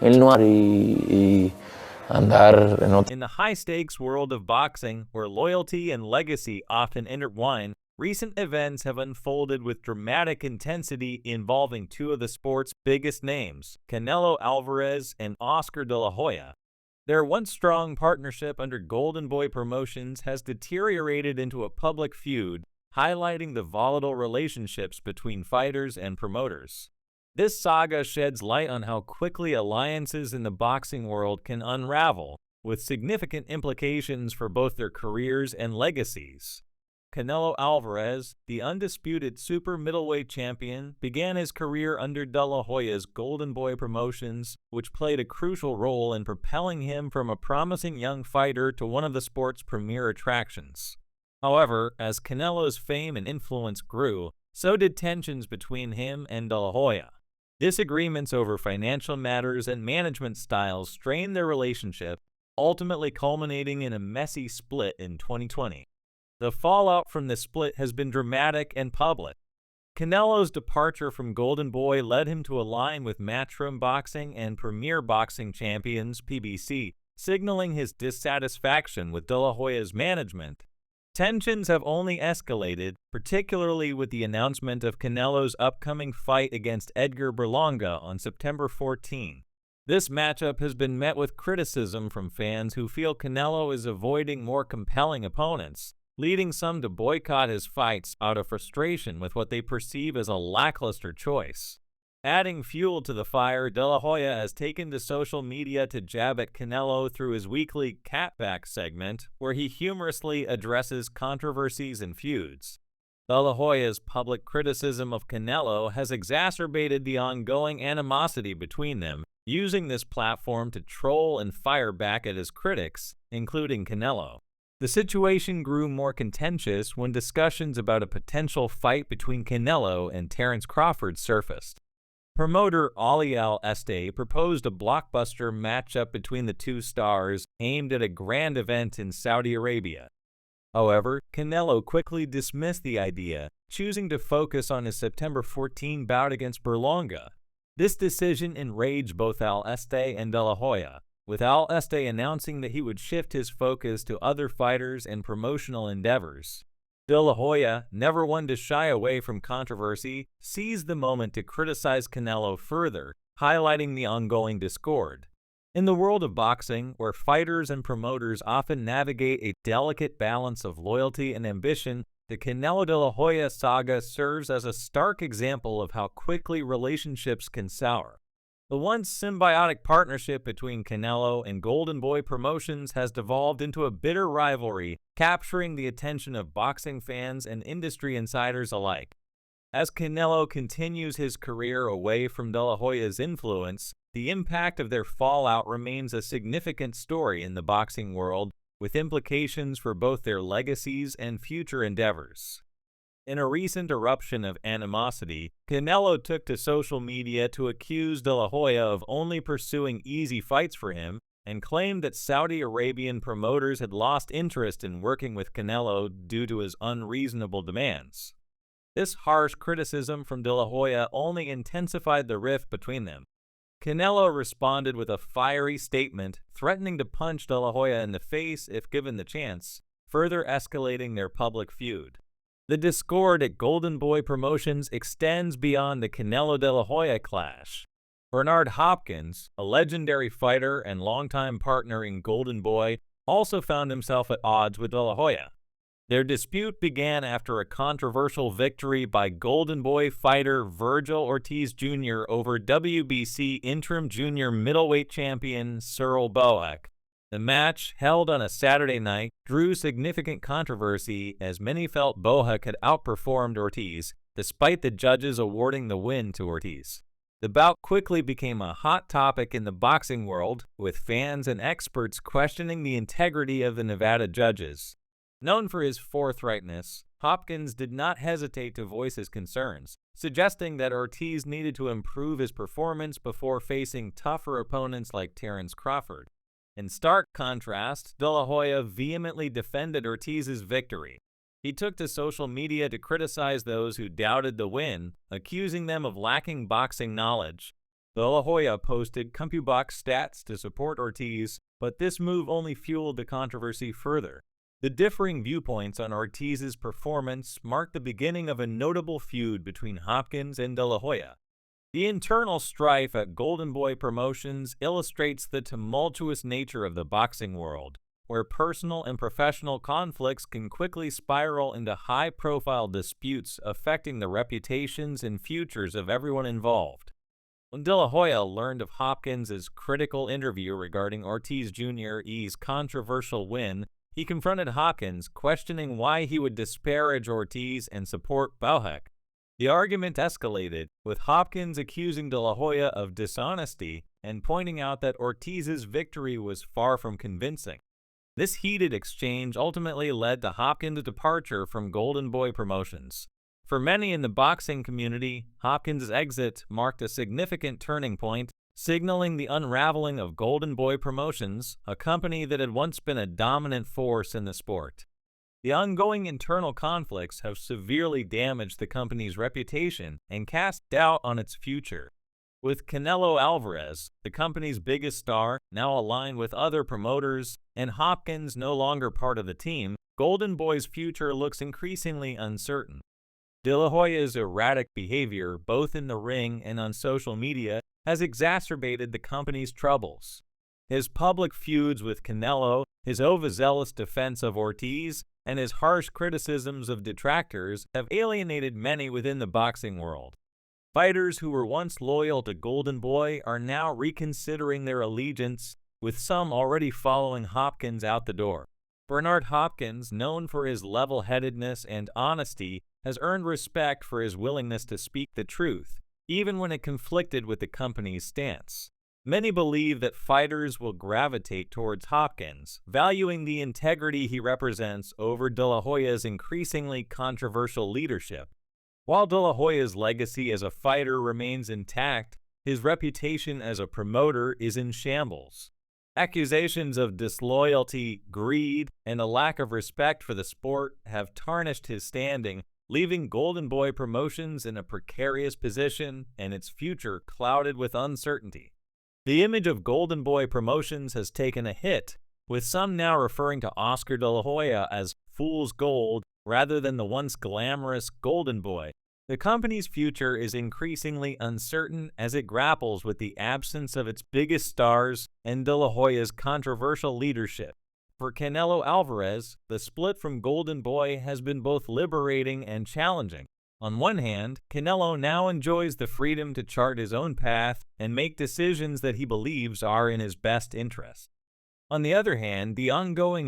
Él no y andar en otro. In the high-stakes world of boxing, where loyalty and legacy often intertwine, recent events have unfolded with dramatic intensity involving two of the sport's biggest names, Canelo Álvarez and Oscar de la Hoya. Their once strong partnership under Golden Boy Promotions has deteriorated into a public feud, highlighting the volatile relationships between fighters and promoters. This saga sheds light on how quickly alliances in the boxing world can unravel, with significant implications for both their careers and legacies. Canelo Álvarez, the undisputed super middleweight champion, began his career under De La Hoya's Golden Boy Promotions, which played a crucial role in propelling him from a promising young fighter to one of the sport's premier attractions. However, as Canelo's fame and influence grew, so did tensions between him and De La Hoya. Disagreements over financial matters and management styles strained their relationship, ultimately culminating in a messy split in 2020. The fallout from the split has been dramatic and public. Canelo's departure from Golden Boy led him to align with Matchroom Boxing and Premier Boxing Champions (PBC), signaling his dissatisfaction with De La Hoya's management. Tensions have only escalated, particularly with the announcement of Canelo's upcoming fight against Edgar Berlanga on September 14. This matchup has been met with criticism from fans who feel Canelo is avoiding more compelling opponents, leading some to boycott his fights out of frustration with what they perceive as a lackluster choice. Adding fuel to the fire, De La Hoya has taken to social media to jab at Canelo through his weekly Catback segment, where he humorously addresses controversies and feuds. De La Hoya's public criticism of Canelo has exacerbated the ongoing animosity between them, using this platform to troll and fire back at his critics, including Canelo. The situation grew more contentious when discussions about a potential fight between Canelo and Terence Crawford surfaced. Promoter Ali Al-Este proposed a blockbuster matchup between the two stars aimed at a grand event in Saudi Arabia. However, Canelo quickly dismissed the idea, choosing to focus on his September 14 bout against Berlanga. This decision enraged both Al-Este and De La Hoya, with Al-Este announcing that he would shift his focus to other fighters and promotional endeavors. De La Hoya, never one to shy away from controversy, seized the moment to criticize Canelo further, highlighting the ongoing discord. In the world of boxing, where fighters and promoters often navigate a delicate balance of loyalty and ambition, the Canelo de la Hoya saga serves as a stark example of how quickly relationships can sour. The once symbiotic partnership between Canelo and Golden Boy Promotions has devolved into a bitter rivalry, capturing the attention of boxing fans and industry insiders alike. As Canelo continues his career away from De La Hoya's influence, the impact of their fallout remains a significant story in the boxing world, with implications for both their legacies and future endeavors. In a recent eruption of animosity, Canelo took to social media to accuse De La Hoya of only pursuing easy fights for him and claimed that Saudi Arabian promoters had lost interest in working with Canelo due to his unreasonable demands. This harsh criticism from De La Hoya only intensified the rift between them. Canelo responded with a fiery statement, threatening to punch De La Hoya in the face if given the chance, further escalating their public feud. The discord at Golden Boy Promotions extends beyond the Canelo de la Hoya clash. Bernard Hopkins, a legendary fighter and longtime partner in Golden Boy, also found himself at odds with De La Hoya. Their dispute began after a controversial victory by Golden Boy fighter Virgil Ortiz Jr. over WBC interim junior middleweight champion Cyril Boak. The match, held on a Saturday night, drew significant controversy as many felt Boak had outperformed Ortiz, despite the judges awarding the win to Ortiz. The bout quickly became a hot topic in the boxing world, with fans and experts questioning the integrity of the Nevada judges. Known for his forthrightness, Hopkins did not hesitate to voice his concerns, suggesting that Ortiz needed to improve his performance before facing tougher opponents like Terence Crawford. In stark contrast, De La Hoya vehemently defended Ortiz's victory. He took to social media to criticize those who doubted the win, accusing them of lacking boxing knowledge. De La Hoya posted CompuBox stats to support Ortiz, but this move only fueled the controversy further. The differing viewpoints on Ortiz's performance marked the beginning of a notable feud between Hopkins and De La Hoya. The internal strife at Golden Boy Promotions illustrates the tumultuous nature of the boxing world, where personal and professional conflicts can quickly spiral into high-profile disputes affecting the reputations and futures of everyone involved. When De La Hoya learned of Hopkins' critical interview regarding Ortiz Jr.'s controversial win, he confronted Hopkins, questioning why he would disparage Ortiz and support Bauhek. The argument escalated, with Hopkins accusing De La Hoya of dishonesty and pointing out that Ortiz's victory was far from convincing. This heated exchange ultimately led to Hopkins' departure from Golden Boy Promotions. For many in the boxing community, Hopkins' exit marked a significant turning point, signaling the unraveling of Golden Boy Promotions, a company that had once been a dominant force in the sport. The ongoing internal conflicts have severely damaged the company's reputation and cast doubt on its future. With Canelo Álvarez, the company's biggest star, now aligned with other promoters, and Hopkins no longer part of the team, Golden Boy's future looks increasingly uncertain. De La Hoya's erratic behavior, both in the ring and on social media, has exacerbated the company's troubles. His public feuds with Canelo, his overzealous defense of Ortiz, and his harsh criticisms of detractors have alienated many within the boxing world. Fighters who were once loyal to Golden Boy are now reconsidering their allegiance, with some already following Hopkins out the door. Bernard Hopkins, known for his level-headedness and honesty, has earned respect for his willingness to speak the truth, even when it conflicted with the company's stance. Many believe that fighters will gravitate towards Hopkins, valuing the integrity he represents over De La Hoya's increasingly controversial leadership. While De La Hoya's legacy as a fighter remains intact, his reputation as a promoter is in shambles. Accusations of disloyalty, greed, and a lack of respect for the sport have tarnished his standing, leaving Golden Boy Promotions in a precarious position and its future clouded with uncertainty. The image of Golden Boy Promotions has taken a hit, with some now referring to Oscar De La Hoya as fool's gold rather than the once glamorous Golden Boy. The company's future is increasingly uncertain as it grapples with the absence of its biggest stars and De La Hoya's controversial leadership. For Canelo Álvarez, the split from Golden Boy has been both liberating and challenging. On one hand, Canelo now enjoys the freedom to chart his own path and make decisions that he believes are in his best interest. On the other hand, the ongoing